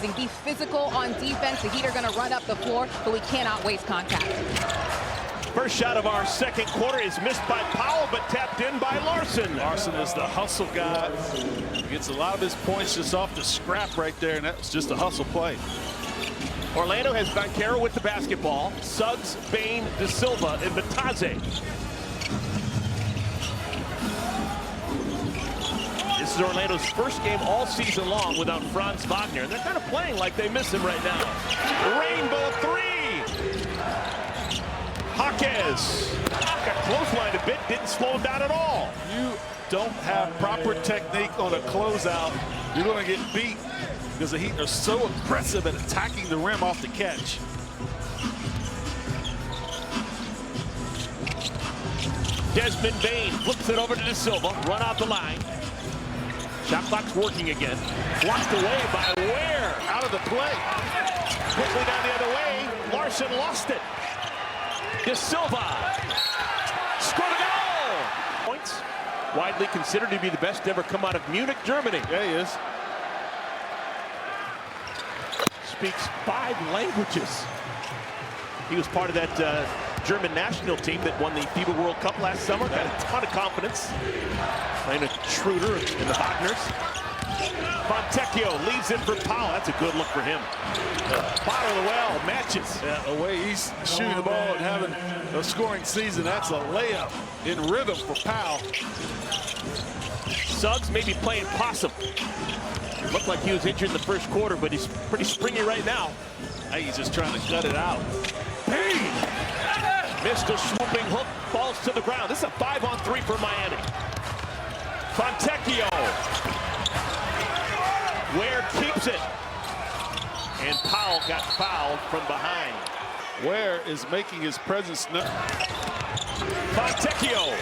Be physical on defense. The Heat are going to run up the floor, but we cannot waste contact. First shot of our second quarter is missed by Powell, but tapped in by Larson. Larson is the hustle guy. He gets a lot of his points just off the scrap right there, and that was just a hustle play. Orlando has Banchero with the basketball. Suggs, Bane, De Silva, and Bataze. This is Orlando's first game all season long without Franz Wagner, and they're kind of playing like they miss him right now. Rainbow three. Jaquez got clotheslined a bit, didn't slow him down at all. You don't have proper technique on a closeout, you're going to get beat because the Heat are so aggressive at attacking the rim off the catch. Desmond Bane flips it over to De Silva, run out the line. Shot clock's working again. Blocked away by Ware. Out of the play. Quickly down the other way. Larson lost it. De Silva. Scored a goal. Points. Widely considered to be the best to ever come out of Munich, Germany. Yeah, he is. Speaks 5 languages. He was part of that German national team that won the FIBA World Cup last summer. Got a ton of confidence. Playing a Schroeder in the Wagners. Fontecchio leaves in for Powell. That's a good look for him. Bottom of the well, matches. Yeah, the way he's shooting the ball and having a scoring season, that's a layup in rhythm for Powell. Suggs may be playing possum. Looked like he was injured in the first quarter, but he's pretty springy right now. I think he's just trying to gut it out. Bane! Missed a swooping hook, falls to the ground. This is a 5-on-3 for Miami. Fontecchio. Ware keeps it. And Powell got fouled from behind. Ware is making his presence known. Fontecchio.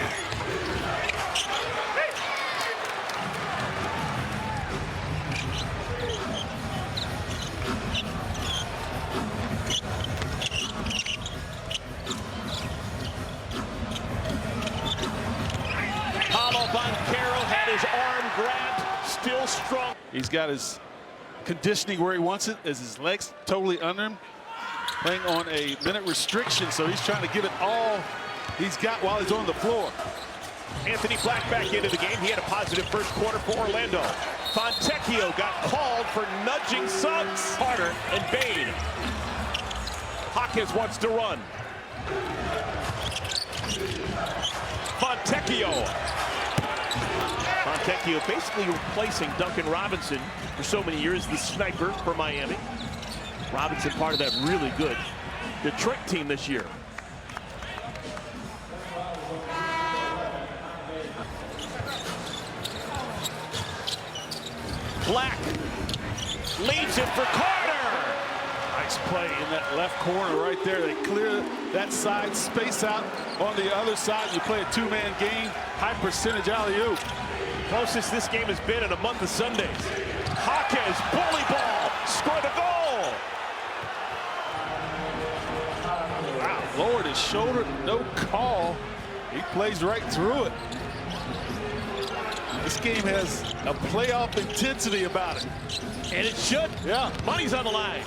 Banchero had his arm grabbed, still strong. He's got his conditioning where he wants it, as his legs totally under him. Playing on a minute restriction, so he's trying to give it all he's got while he's on the floor. Anthony Black back into the game. He had a positive first quarter for Orlando. Fontecchio got called for nudging Suggs. Carter and Bane. Jaquez wants to run. Fontecchio basically replacing Duncan Robinson for so many years, the sniper for Miami. Robinson part of that really good Detroit team this year. Black leaves it for Carter. Nice play in that left corner right there. They clear that side, space out on the other side. You play a two-man game, high percentage alley-oop. Closest this game has been in a month of Sundays. Jaquez, bully ball, scored the goal. Wow, lowered his shoulder, no call. He plays right through it. This game has a playoff intensity about it. And it should. Yeah. Money's on the line.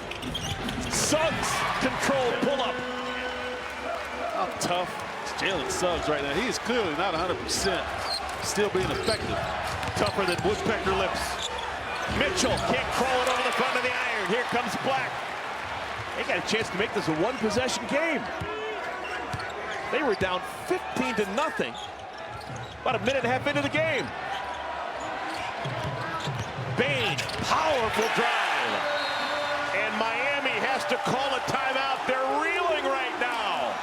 Suggs, control pull-up. How tough is Jalen Suggs right now. He is clearly not 100%. Still being effective. Tougher than woodpecker lips. Mitchell can't crawl it over the front of the iron. Here comes Black. They got a chance to make this a one-possession game. They were down 15-0. About a minute and a half into the game. Bane, powerful drive. And Miami has to call a timeout. They're reeling right now.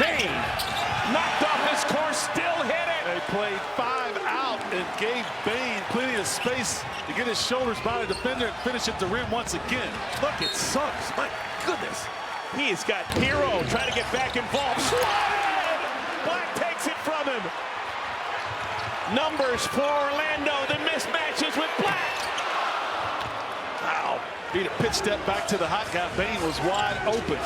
Bane knocked off his course, still hit it. They played 5 out and gave Bane plenty of space to get his shoulders by the defender and finish at the rim once again. Look at Suggs, my goodness. He's got Hero trying to get back involved. Slide! Black takes it from him. Numbers for Orlando, the mismatches with Black. Wow. Beat a pitch step back to the hot guy. Bane was wide open.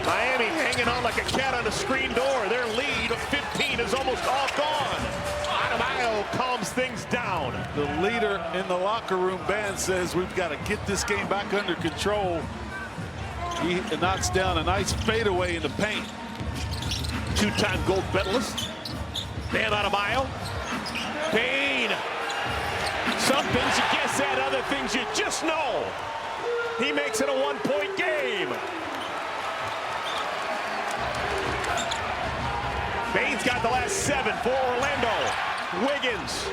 Miami hanging on like a cat on a screen door. Their lead of 15 is almost all gone. Adebayo calms things down. The leader in the locker room, Band, says we've got to get this game back under control. He knocks down a nice fadeaway in the paint. Two-time gold medalist. Bam Adebayo. Bane. Some things you can't say, and other things you just know. He makes it a one-point game. Bane's got the last 7 for Orlando. Wiggins.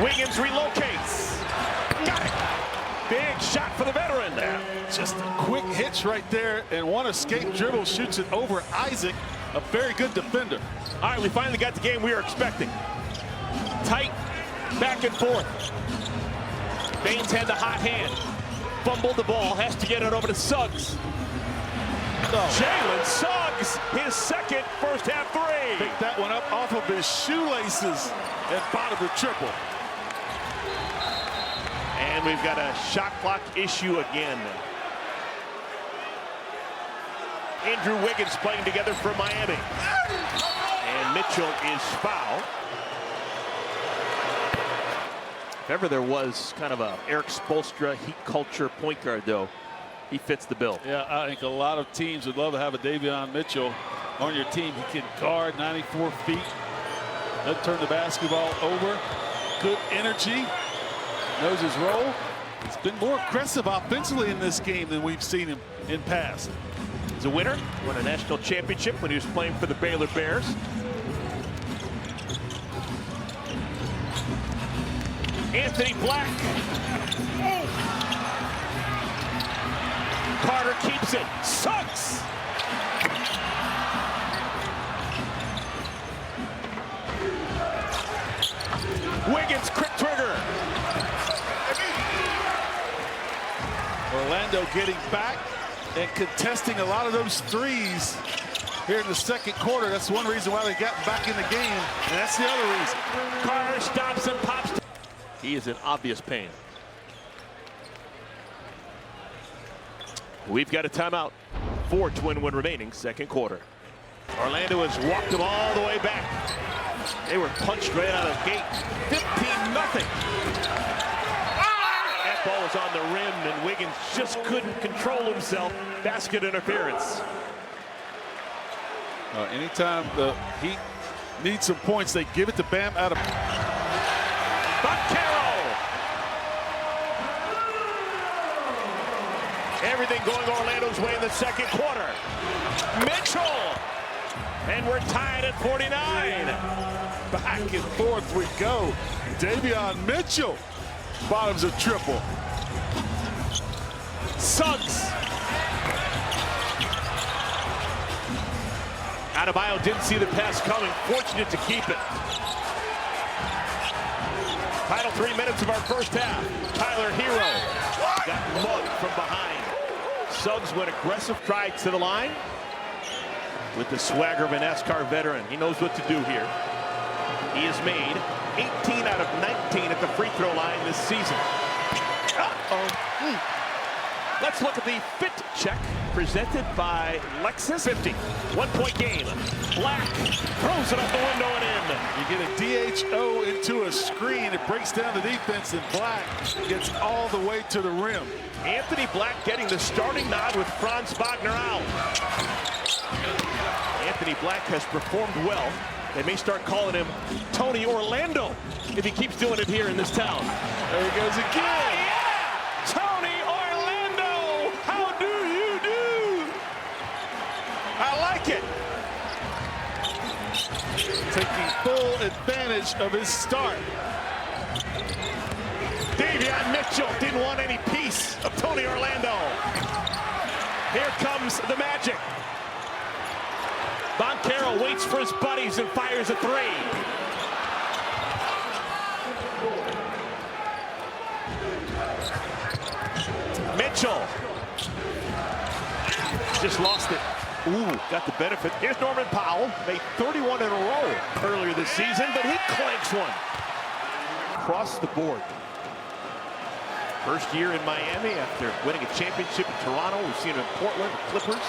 Wiggins relocates. Got it. Big shot for the veteran there. Just a quick hitch right there, and one escape dribble shoots it over Isaac, a very good defender. All right, we finally got the game we were expecting. Tight, back and forth. Bane's had the hot hand. Fumbled the ball, has to get it over to Suggs. Jalen Suggs, his second first half three. Picked that one up off of his shoelaces and bottom the triple. And we've got a shot clock issue again. Andrew Wiggins playing together for Miami. And Mitchell is fouled. If ever there was kind of a Eric Spoelstra heat culture point guard, though, he fits the bill. Yeah, I think a lot of teams would love to have a Davion Mitchell on your team. He can guard 94 feet, doesn't turn the basketball over, good energy, knows his role. He's been more aggressive offensively in this game than we've seen him in past. He's a winner, won a national championship when he was playing for the Baylor Bears. Anthony Black. Carter keeps it. Suggs. Wiggins, quick trigger. Orlando getting back and contesting a lot of those threes here in the second quarter. That's one reason why they got back in the game, and that's the other reason. Carter stops and pops. He is in obvious pain. We've got a timeout. 4:21 remaining, second quarter. Orlando has walked them all the way back. They were punched right out of the gate. 15-0. That ball was on the rim, and Wiggins just couldn't control himself. Basket interference. Anytime the Heat need some points, they give it to Bam out of. Everything going Orlando's way in the second quarter. Mitchell. And we're tied at 49. Back and forth we go. Davion Mitchell bottoms a triple. Suggs. Adebayo didn't see the pass coming. Fortunate to keep it. Final 3 minutes of our first half. Tyler Hero got mugged from behind. Suggs went aggressive, tried to the line with the swagger of an NASCAR veteran. He knows what to do here. He has made 18 out of 19 at the free throw line this season. Let's look at the fit check presented by Lexus. 50, 1-point game. Black throws it up the window and in. You get a DHO into a screen. It breaks down the defense, and Black gets all the way to the rim. Anthony Black getting the starting nod with Franz Wagner out. Anthony Black has performed well. They may start calling him Tony Orlando if he keeps doing it here in this town. There he goes again. Oh, yeah! Tony Orlando, how do you do? I like it. Taking full advantage of his start. Davion Mitchell didn't want any piece of Tony Orlando. Here comes the magic. Banchero waits for his buddies and fires a three. Mitchell just lost it. Ooh, got the benefit. Here's Norman Powell, made 31 in a row earlier this season, but he clanks one. Across the board. First year in Miami after winning a championship in Toronto. We've seen him in Portland, the Clippers.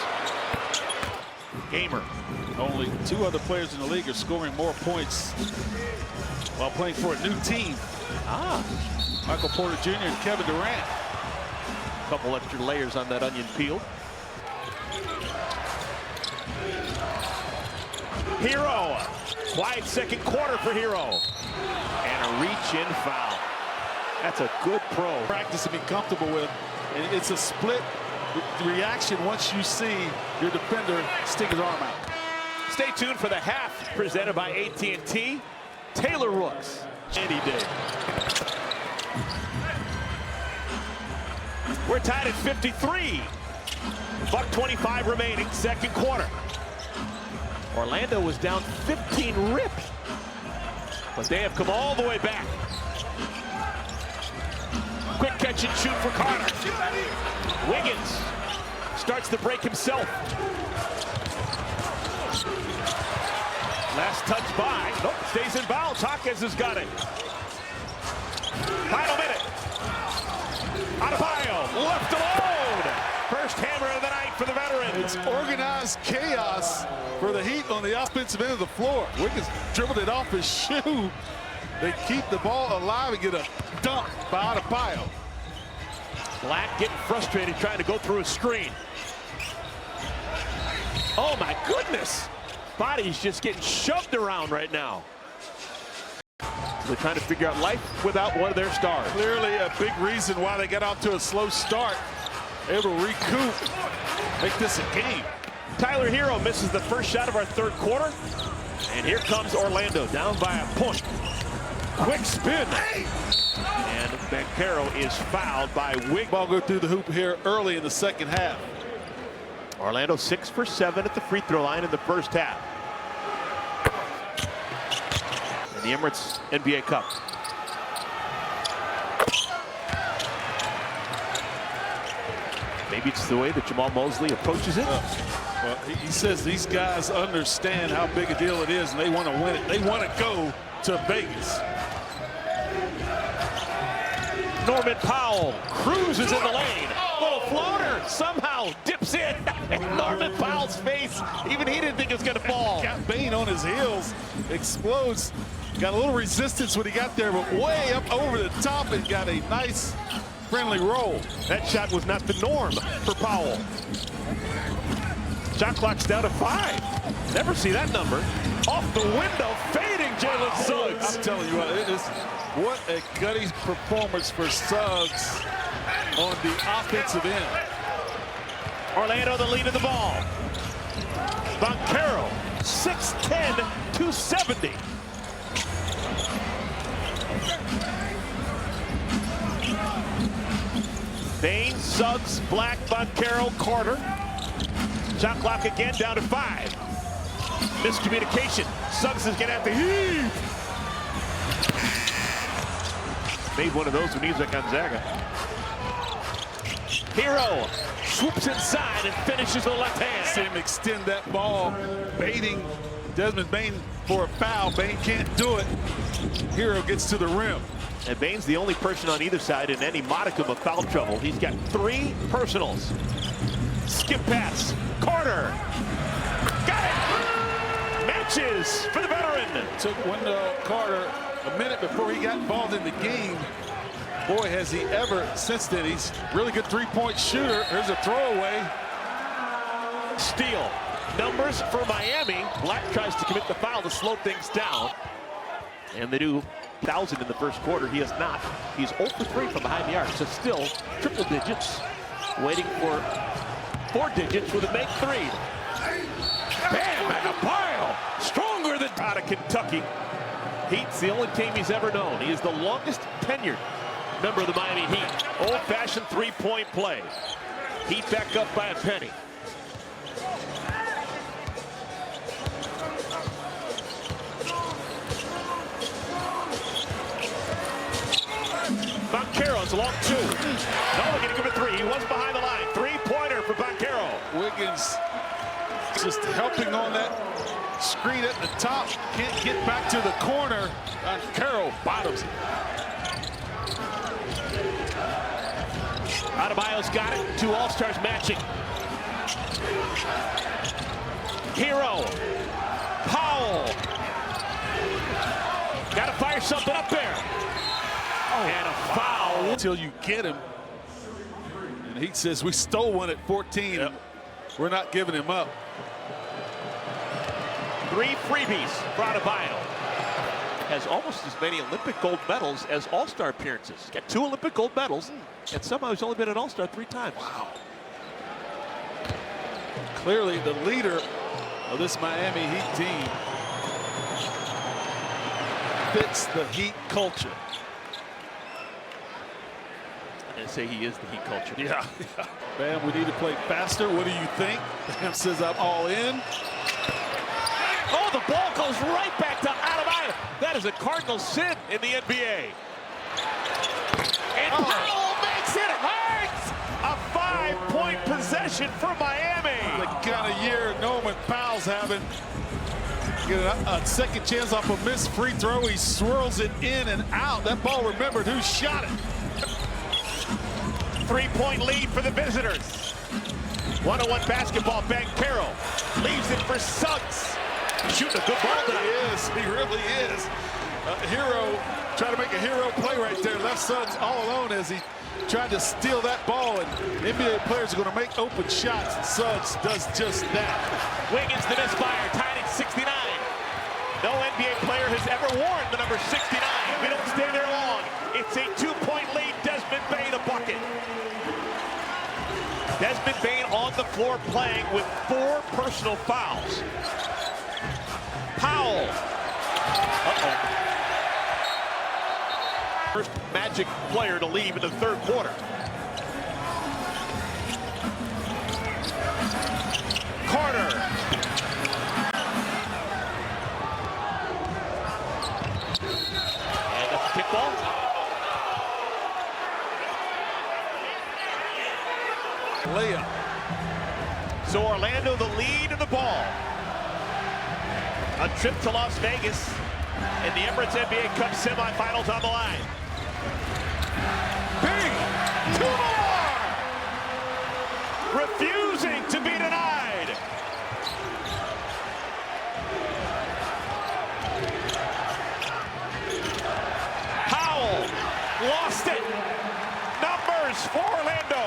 gamer. Only 2 other players in the league are scoring more points while playing for a new team. Michael Porter Jr. and Kevin Durant. A couple extra layers on that onion peel. Hero. Quiet second quarter for Hero. And a reach-in foul. That's a good pro. Practice to be comfortable with. And it's a split reaction once you see your defender stick his arm out. Stay tuned for the half presented by AT&T. Taylor Rooks. Andy Day. We're tied at 53. $1:25 remaining, second quarter. Orlando was down 15 rip, but they have come all the way back. Quick catch and shoot for Carter. Wiggins starts the break himself. Last touch by. Nope, stays in bounds. Hawkins has got it. Final minute. Adebayo left alone. First hammer of the night for the veteran. It's organized chaos for the Heat on the offensive end of the floor. Wiggins dribbled it off his shoe. They keep the ball alive and get a dunk by Adebayo. Black getting frustrated trying to go through a screen. Oh my goodness. Body's just getting shoved around right now. They're trying to figure out life without one of their stars. Clearly a big reason why they got off to a slow start. Able to recoup, make this a game. Tyler Hero misses the first shot of our third quarter. And here comes Orlando down by a point. Quick spin. And Banchero is fouled by Wiggins. Ball go through the hoop here early in the second half. Orlando 6 for 7 at the free throw line in the first half. In the Emirates NBA Cup. Maybe it's the way that Jamal Mosley approaches it. Well, he says these guys understand how big a deal it is and they want to win it. They want to go to Vegas. Norman Powell cruises in the lane. Little floater somehow dips in. Norman Powell's face, even he didn't think it was going to fall. Got Bane on his heels, explodes. Got a little resistance when he got there, but way up over the top and got a nice friendly roll. That shot was not the norm for Powell. Shot clock's down to 5. Never see that number. Off the window, fading Jalen Suggs. I'm telling you what a gutty performance for Suggs on the offensive end. Orlando the lead of the ball. Banchero, 6'10", 270. Bane, Suggs, Black, Banchero, Carter. Shot clock again down to 5. Miscommunication. Suggs is getting at the heave. Made one of those when he was at Gonzaga. Hero swoops inside and finishes with the left hand. See him extend that ball, baiting Desmond Bane for a foul. Bane can't do it. Hero gets to the rim. And Bane's the only person on either side in any modicum of foul trouble. He's got 3 personals. Skip pass. Carter. Got it. Matches for the veteran. Took Wendell Carter a minute before he got involved in the game. Boy, has he ever since then. He's a really good three-point shooter. There's a throwaway. Steal. Numbers for Miami. Black tries to commit the foul to slow things down. And they do 1,000 in the first quarter. He has not. He's 0 for 3 from behind the arc. So still triple digits. Waiting for 4 digits with a make 3. Bam! And a pile. Stronger than out of Kentucky. Heat's the only team he's ever known. He is the longest tenured member of the Miami Heat. Old-fashioned three-point play. Heat back up by a penny. Banchero's a long 2. No, we're going to give it 3. He was behind the line. 3-pointer for Banchero. Wiggins just helping on that screen at the top. Can't get back to the corner. Banchero bottoms it. Adebayo's got it. 2 All-Stars matching. Hero. Powell. Got to fire something up there. And a foul. Until you get him. And he says, we stole one at 14. Yep. We're not giving him up. 3 freebies for Adebayo. Has almost as many Olympic gold medals as All-Star appearances. Got 2 Olympic gold medals, and somehow he's only been an All-Star 3 times. Wow. Clearly the leader of this Miami Heat team fits the Heat culture. And say he is the Heat culture. Yeah. Bam, we need to play faster. What do you think? Bam says I'm all in. Oh, the ball goes right back to Adebayo. That is a cardinal sin in the NBA. And Powell makes it hurt. A 5-point possession for Miami. The kind of year Norman Powell's having. Get a second chance off a missed free throw. He swirls it in and out. That ball remembered who shot it. 3-point lead for the visitors. 1-on-1 basketball. Banchero leaves it for Suggs. Shooting a good ball tonight. He really is. Hero trying to make a hero play right there. Left Suggs all alone as he tried to steal that ball. And NBA players are going to make open shots. Suggs does just that. Wiggins the misfire, tied at 69. No NBA player has ever worn the number 69. We don't stay there long. It's a 2-point lead. Desmond Bane a bucket. Desmond Bane on the floor playing with 4 personal fouls. Powell. First Magic player to leave in the 3rd quarter. Carter. And that's a kickball. Layup. So Orlando the lead in the ball. A trip to Las Vegas in the Emirates NBA Cup semifinals on the line. Big 2 more! Refusing to be denied. Powell lost it. Numbers for Orlando.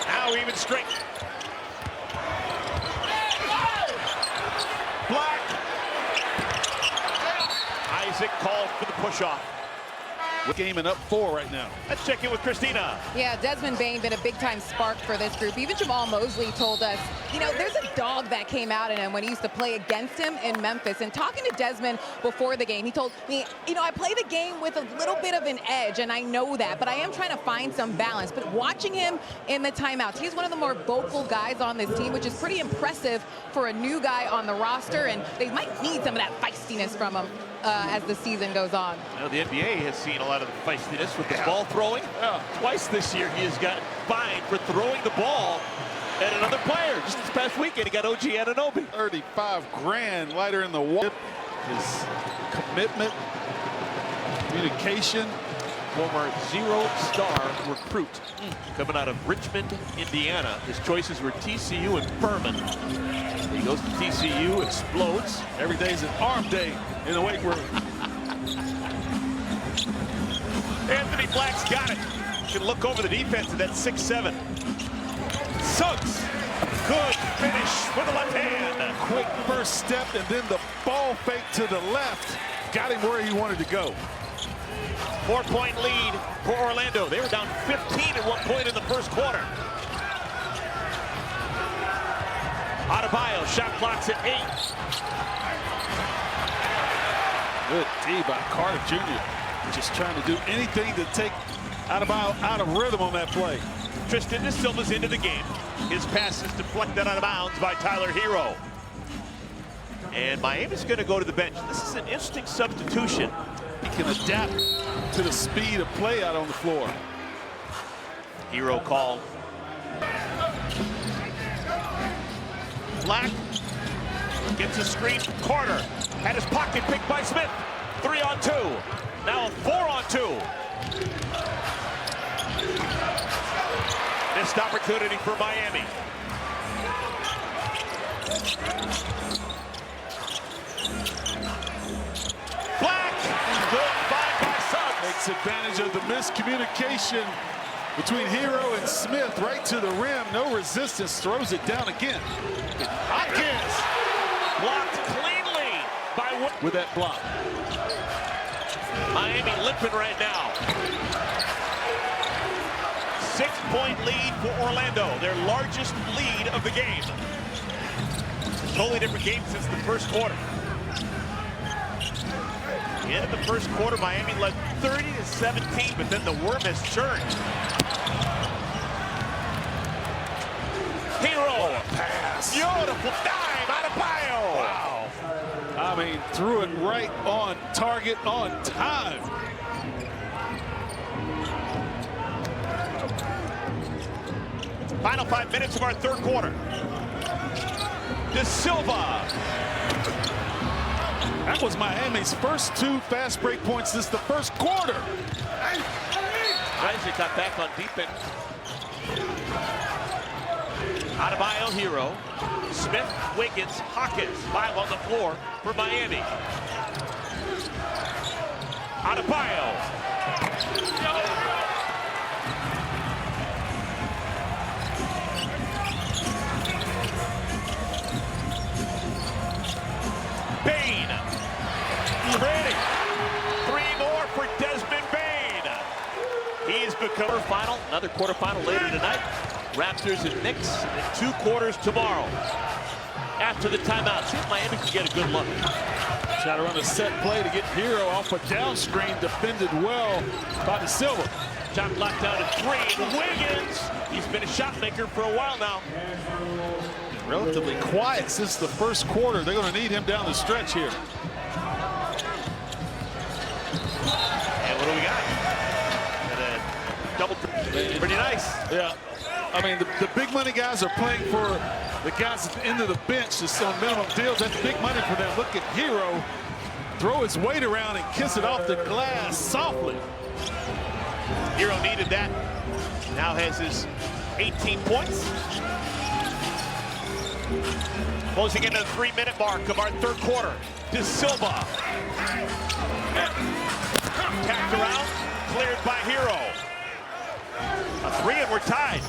Now even strength. Black. Isaac called for the push-off. Game and up 4 right now. Let's check in with Christina. Yeah, Desmond Bane been a big-time spark for this group. Even Jamal Mosley told us, you know, there's a dog that came out in him when he used to play against him in Memphis. And talking to Desmond before the game, he told me, you know, I play the game with a little bit of an edge, and I know that, but I am trying to find some balance. But watching him in the timeouts, he's one of the more vocal guys on this team, which is pretty impressive for a new guy on the roster, and they might need some of that feistiness from him as the season goes on. You know, the NBA has seen a lot of the feistiness with the ball throwing. Twice this year he has gotten fined for throwing the ball at another player. Just this past weekend he got OG Anunoby. 35 grand lighter in the wall. His commitment, communication. Former zero-star recruit coming out of Richmond, Indiana. His choices were TCU and Furman. He goes to TCU, explodes. Every day's an arm day in the weight room. Anthony Black's got it. Can look over the defense of that 6'7". Suggs. Good finish with the left hand. Quick first step and then the ball fake to the left. Got him where he wanted to go. 4-point lead for Orlando. They were down 15 at one point in the 1st quarter. Adebayo, shot clock's at 8. Good D by Carter Jr. Just trying to do anything to take Adebayo out of rhythm on that play. Tristan De Silva's into the game. His pass is deflected out of bounds by Tyler Hero. And Miami's going to go to the bench. This is an interesting substitution. He can adapt to the speed of play out on the floor. Hero call. Black gets a screen. Carter had his pocket picked by Smith. 3-on-2. Now a 4-on-2. Missed opportunity for Miami. Black, good find by Suggs. Takes advantage of the miscommunication between Hero and Smith, right to the rim. No resistance, throws it down again. Hopkins blocked cleanly by with that block. Miami limping right now. 6-point lead for Orlando, their largest lead of the game. It's a totally different game since the first quarter. The end of the first quarter, Miami led 30-17, but then the worm has churned. Hero, Pass. beautiful dime out of bio. Wow. I mean, threw it right on target, on time. Final 5 minutes of our third quarter. De Silva. That was Miami's first 2 fast break points since the first quarter. Isaac got back on defense. Adebayo, Hero. Smith, Wiggins, Hawkins, 5 on the floor for Miami. Adebayo. Bane. Ready. 3 more for Desmond Bane. He's become our final, another quarterfinal later tonight. Raptors and Knicks in 2 quarters tomorrow. After the timeout, see if Miami can get a good look. Try to run a set play to get Hero off a down screen, defended well by De Silva. Shot clock down to 3. Wiggins, he's been a shot maker for a while now. Relatively quiet since the first quarter. They're going to need him down the stretch here. And what do we got? Got a double, pretty nice. Yeah. I mean, the big money guys are playing for the guys at the end of the bench just on minimum deals. That's big money for them. Look at Hero throw his weight around and kiss it off the glass softly. Hero needed that. Now has his 18 points. Closing into the 3-minute mark of our third quarter. De Silva. Tapped around, cleared by Hero. A 3 and we're tied.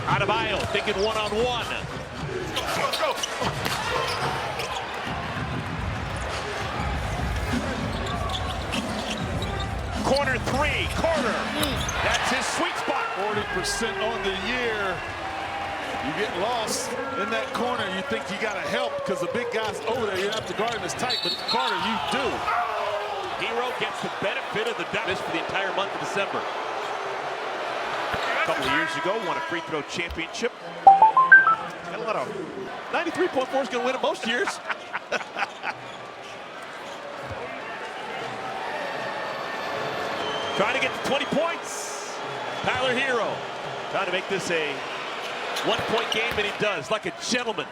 Adebayo thinking one-on-one. Go, go. Corner 3, Carter. That's his sweet spot. 40% on the year. You get lost in that corner. You think you got to help because the big guy's over there. You have to guard him as tight, but Carter, you do. Hero gets the benefit of the doubt for the entire month of December. A couple of years ago, won a free throw championship. Got a lot of 93.4 is going to win it most years. Trying to get to 20 points. Tyler Hero trying to make this a 1-point game, and he does, like a gentleman.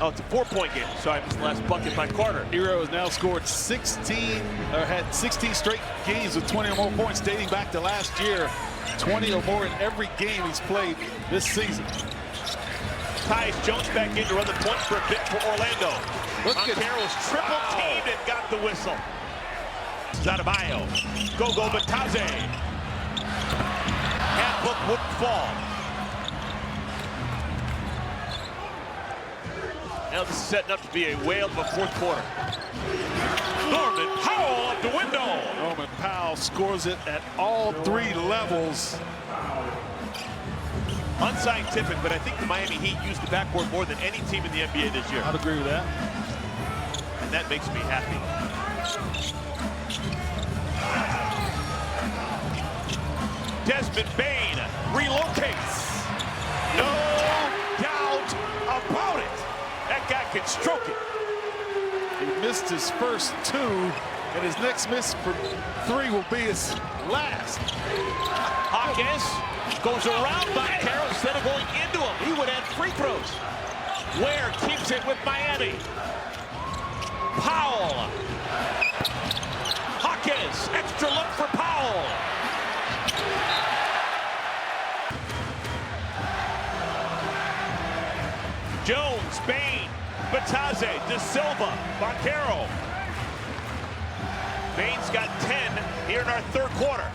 Oh, it's a 4-point game. Sorry, I missed the last bucket by Carter. Hero has now scored had 16 straight games with 20 or more points dating back to last year. 20 or more in every game he's played this season. Tyus Jones back in to run the point for a bit for Orlando. Montero was triple teamed and got the whistle. Adebayo, Gogo Bataze. Handbook wouldn't fall. Now this is setting up to be a whale of a fourth quarter. Norman Powell up the window. Norman Powell scores it at all 3 levels. Unscientific, but I think the Miami Heat used the backboard more than any team in the NBA this year. I'd agree with that. And that makes me happy. Desmond Bane relocates. No doubt about it. That guy can stroke it. He missed his first 2, and his next miss for 3 will be his last. Hawkins goes around Montero instead of going into him. He would add free throws. Ware keeps it with Miami. Powell. Hawkins, extra look for Powell. Jones, Bane, Bataze, De Silva, Vaquero. Bane's got 10 here in our third quarter.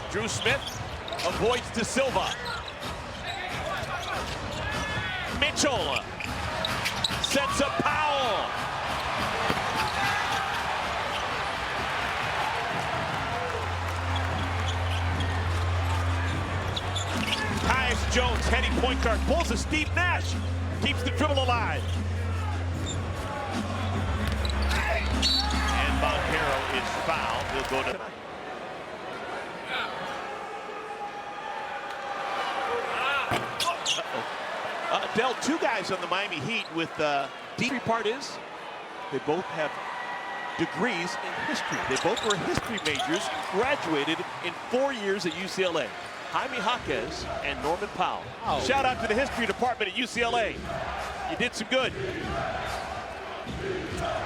Drew Smith avoids De Silva. Mitchell sets up Powell. Tyus Jones, heading point guard, pulls a Steve Nash, keeps the dribble alive. And Vaquero is fouled. He'll go to Dell, two guys on the Miami Heat with deep part is they both have degrees in history. They both were history majors, graduated in 4 years at UCLA. Jaime Jaquez and Norman Powell. Oh. Shout out to the history department at UCLA. You did some good.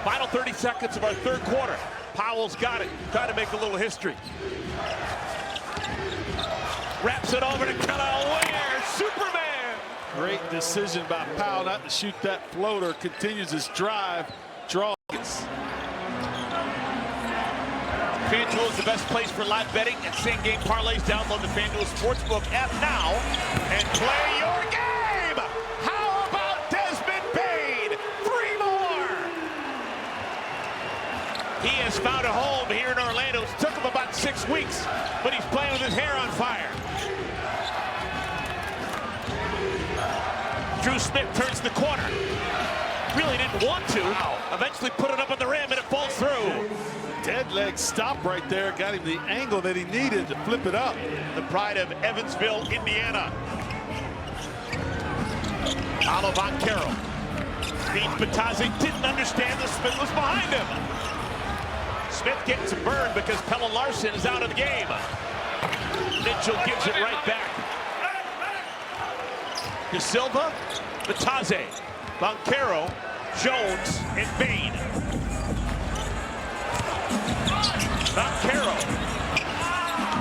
Final 30 seconds of our third quarter. Powell's got it, trying to make a little history. Wraps it over to Kelly Ware, Superman. Great decision by Powell not to shoot that floater. Continues his drive. Draws. FanDuel is the best place for live betting and same-game parlays. Download the FanDuel Sportsbook app now and play your game. How about Desmond Bane? 3 more. He has found a home here in Orlando. It took him about 6 weeks, but he's playing with his hair on fire. Drew Smith turns the corner. Really didn't want to. Eventually put it up on the rim and it falls through. Dead leg stop right there. Got him the angle that he needed to flip it up. The pride of Evansville, Indiana. Paulo Vaquero. Beat Bataze, didn't understand that Smith was behind him. Smith getting some burn because Pellin Larson is out of the game. Mitchell gives it right back. De Silva, Bataze, Vaquero, Jones, and Bane. Vaquero,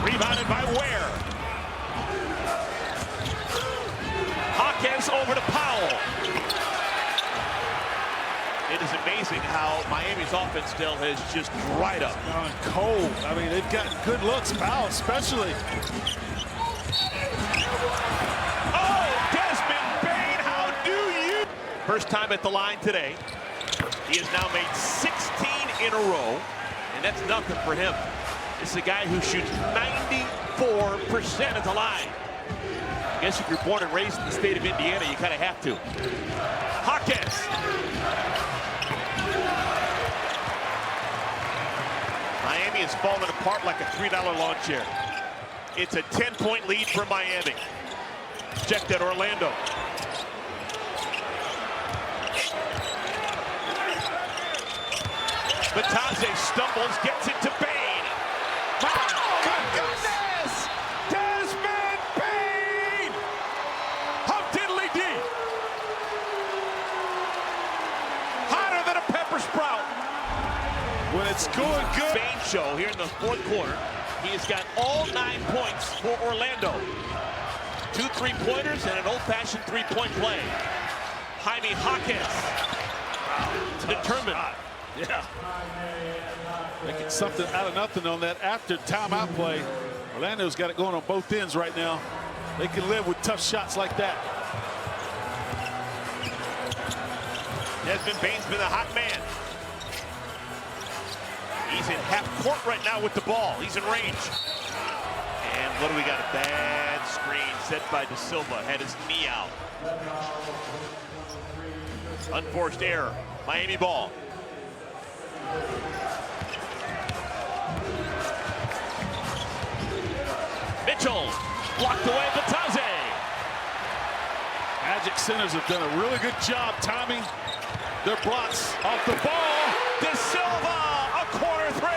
rebounded by Ware. Jaquez over to Powell. It is amazing how Miami's offense still has just dried up. Gone cold. I mean, they've gotten good looks, Powell especially. First time at the line today. He has now made 16 in a row, and that's nothing for him. This is a guy who shoots 94% at the line. I guess if you're born and raised in the state of Indiana, you kind of have to. Jaquez. Miami is falling apart like a $3 lawn chair. It's a 10-point lead for Miami. Check that, Orlando. Bataze stumbles, gets it to Bane. Oh my goodness! Desmond Bane! Hum-diddly-dee! Hotter than a pepper sprout. When it's going good. Bane show here in the fourth quarter. He has got all 9 points for Orlando. 2 3-pointers and an old-fashioned 3-point play. Jaime Jaquez. Determined. Yeah. Making something out of nothing on that after timeout play. Orlando's got it going on both ends right now. They can live with tough shots like that. Desmond Bane's been a hot man. He's in half court right now with the ball. He's in range. And what do we got? A bad screen set by De Silva. Had his knee out. Unforced error. Miami ball. Mitchell blocked away Bataze. Magic centers have done a really good job timing their blocks off the ball. De Silva, a corner 3.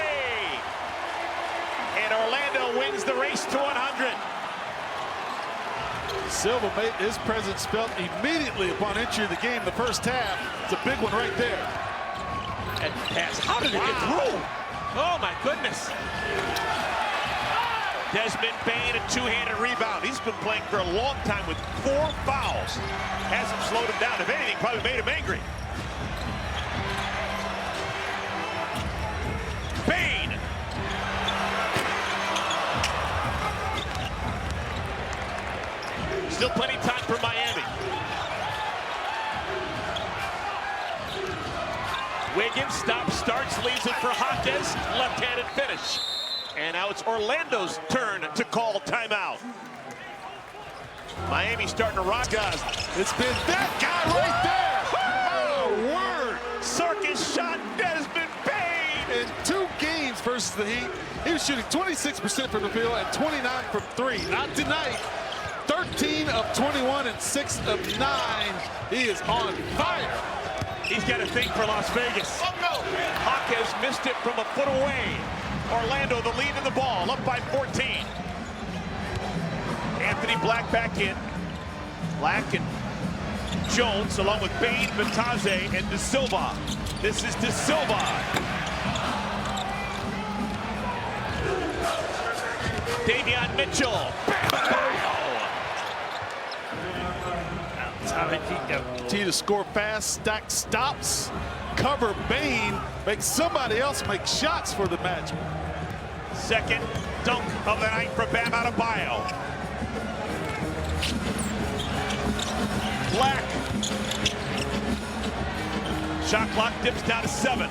And Orlando wins the race to 100. Silva made his presence felt immediately upon entry of the game the first half. It's a big one right there. And pass. How did it get through? Oh my goodness. Desmond Bane, a two-handed rebound. He's been playing for a long time with 4 fouls. Hasn't slowed him down. If anything, probably made him angry. Bane. Still plenty of time for Miami. Wiggins stops, starts, leaves it for Hawkes. Left-handed finish. And now it's Orlando's turn to call timeout. Miami starting to rock us. It's been that guy right there. Oh, word. Circus shot, Desmond Bane. In 2 games versus the Heat, he was shooting 26% from the field and 29 from 3. Not tonight. 13 of 21 and 6 of 9. He is on fire. He's got a thing for Las Vegas. Oh, no. Hawkes missed it from a foot away. Orlando the lead in the ball, up by 14. Anthony Black back in. Black and Jones along with Bane, Batase, and De Silva. This is De Silva. Davion Mitchell. That's how they continue to score fast, stack stops, cover Bane, make somebody else make shots for the Magic. Second dunk of the night from Bam Adebayo. Black. Shot clock dips down to 7.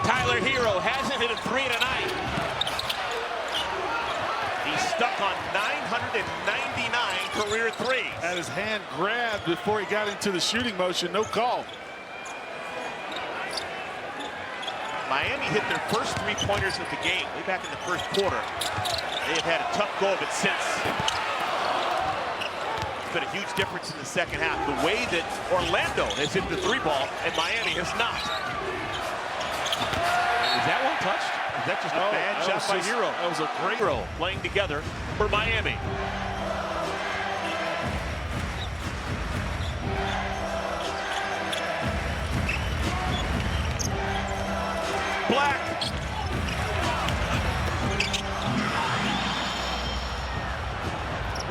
Tyler Hero hasn't hit a 3 tonight. He's stuck on 999 career threes. Had his hand grabbed before he got into the shooting motion. No call. Miami hit their first 3-pointers of the game way back in the first quarter. They have had a tough go of it since. It's been a huge difference in the second half. The way that Orlando has hit the 3-ball and Miami has not. Is that one touched? Is that just a bad shot by Hero? That was a great Hero playing together for Miami. Black.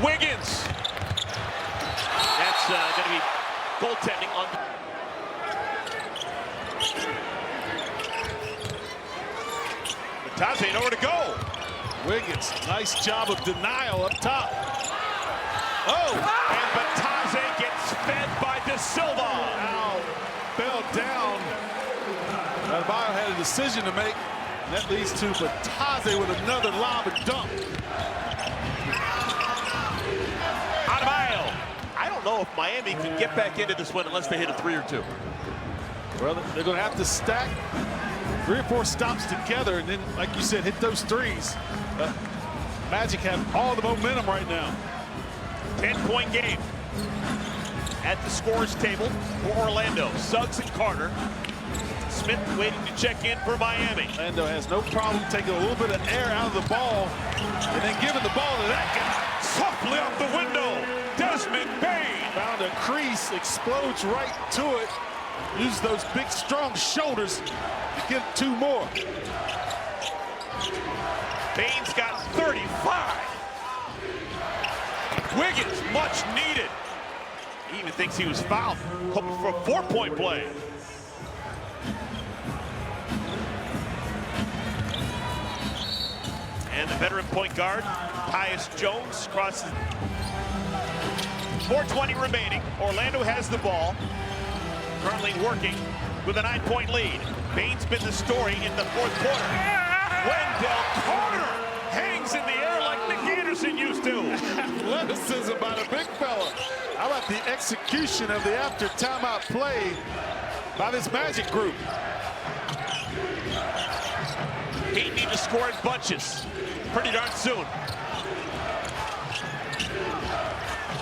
Wiggins. That's going to be goaltending on. Batase nowhere to go. Wiggins, nice job of denial up top. Oh! And Batase gets fed by De Silva. Now fell down. Adebayo had a decision to make. And that leads to Batase with another lob and dunk. Adebayo. I don't know if Miami can get back into this one unless they hit a 3 or 2. Well, they're going to have to stack 3 or 4 stops together, and then, like you said, hit those threes. Magic have all the momentum right now. 10-point game. At the scores table for Orlando, Suggs and Carter. Smith waiting to check in for Miami. Orlando has no problem taking a little bit of air out of the ball and then giving the ball to that guy. Softly off the window, Desmond Bane. Found a crease, explodes right to it. Use those big, strong shoulders to get 2 more. Bane's got 35. Wiggins, much needed. He even thinks he was fouled. Hoping for a 4-point play. And the veteran point guard, Tyus Jones, crosses. 4:20 remaining. Orlando has the ball. Currently working with a 9-point lead. Bane's been the story in the 4th quarter. Wendell Carter hangs in the air like Nick Anderson used to. Athleticism by the big fella. How about the execution of the after timeout play by this Magic group? Heat need to score in bunches pretty darn soon.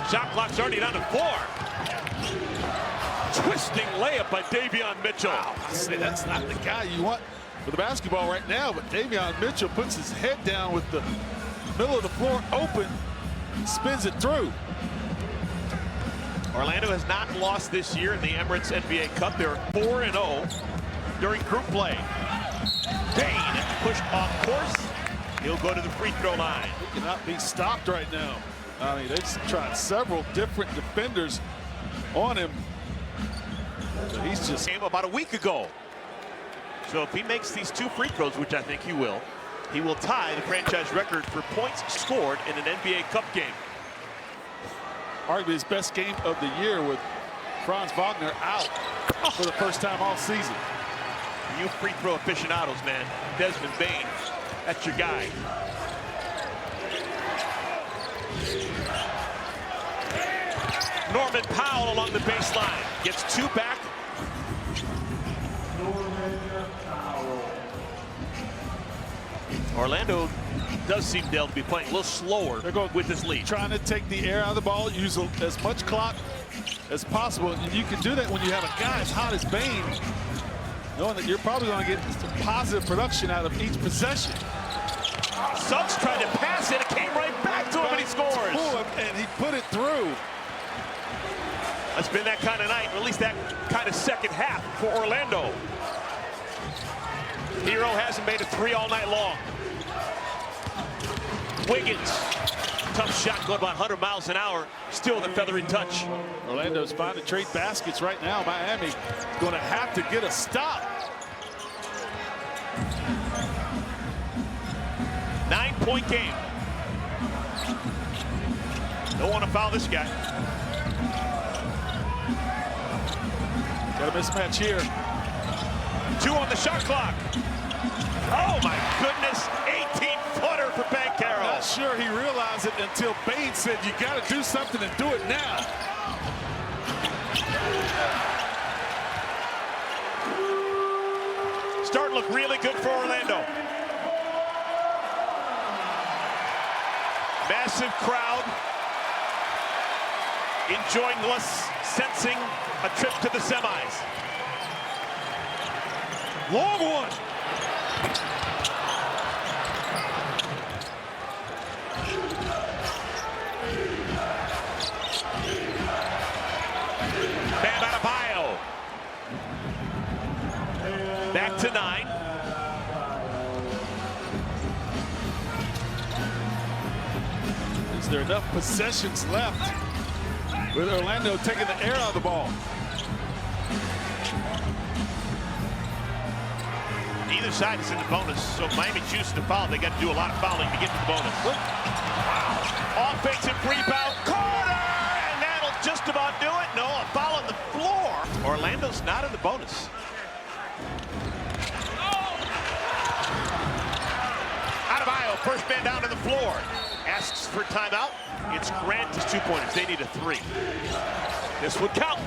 Shot clock's already down to 4. Twisting layup by Davion Mitchell. Wow, I say that's not the guy you want for the basketball right now, but Davion Mitchell puts his head down with the middle of the floor open, spins it through. Orlando has not lost this year in the Emirates NBA Cup. They're 4-0 during group play. Bane pushed off course. He'll go to the free throw line. He cannot be stopped right now. I mean, they've tried several different defenders on him. But he's just Came about a week ago. So if he makes these 2 free throws, which I think he will tie the franchise record for points scored in an NBA Cup game. arguably his best game of the year with Franz Wagner out for the first time all season. You free throw aficionados, man. Desmond Bane, that's your guy. Norman Powell along the baseline. Gets 2 back. Orlando does seem to be playing a little slower with this lead. Trying to take the air out of the ball, use as much clock as possible. And you can do that when you have a guy as hot as Bane, knowing that you're probably going to get some positive production out of each possession. Suggs tried to pass it. It came right back to him, and he scores. And he put it through. It's been that kind of night, or at least that kind of second half for Orlando. Hero hasn't made a 3 all night long. Wiggins, tough shot, going about 100 miles an hour, still with a feathery touch. Orlando's finding trade baskets right now. Miami going to have to get a stop. 9-point game. Don't want to foul this guy. Got a mismatch here. 2 on the shot clock. Oh my goodness, 18-footer for Banchero. Not sure he realized it until Bane said, you got to do something and do it now. Starting to look really good for Orlando. Massive crowd enjoying us, sensing a trip to the semis. Long one. Bam Adebayo. Back to 9. Is there enough possessions left with Orlando taking the air out of the ball? Either side is in the bonus, so Miami chooses to foul. They got to do a lot of fouling to get to the bonus. Wow. Offensive rebound, corner, and that'll just about do it. No, a foul on the floor. Orlando's not in the bonus. Adebayo, first man down to the floor. Asks for timeout. It's Grant's 2-pointers. They need a 3. This would count.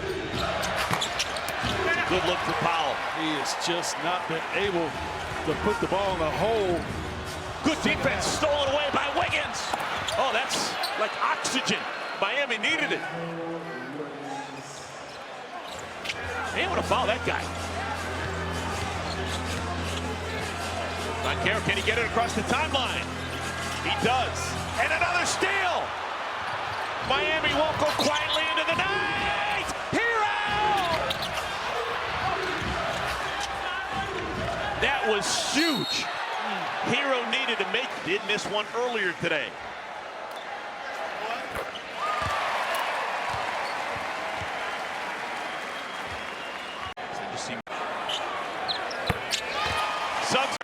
Good look for Powell. He has just not been able to put the ball in the hole. Good defense, stolen away by Wiggins. Oh, that's like oxygen. Miami needed it. They want to foul that guy. Banchero, can he get it across the timeline? He does. And another steal. Miami won't go quietly into the night. Hero! That was huge. Hero needed to make, did miss one earlier today. Suggs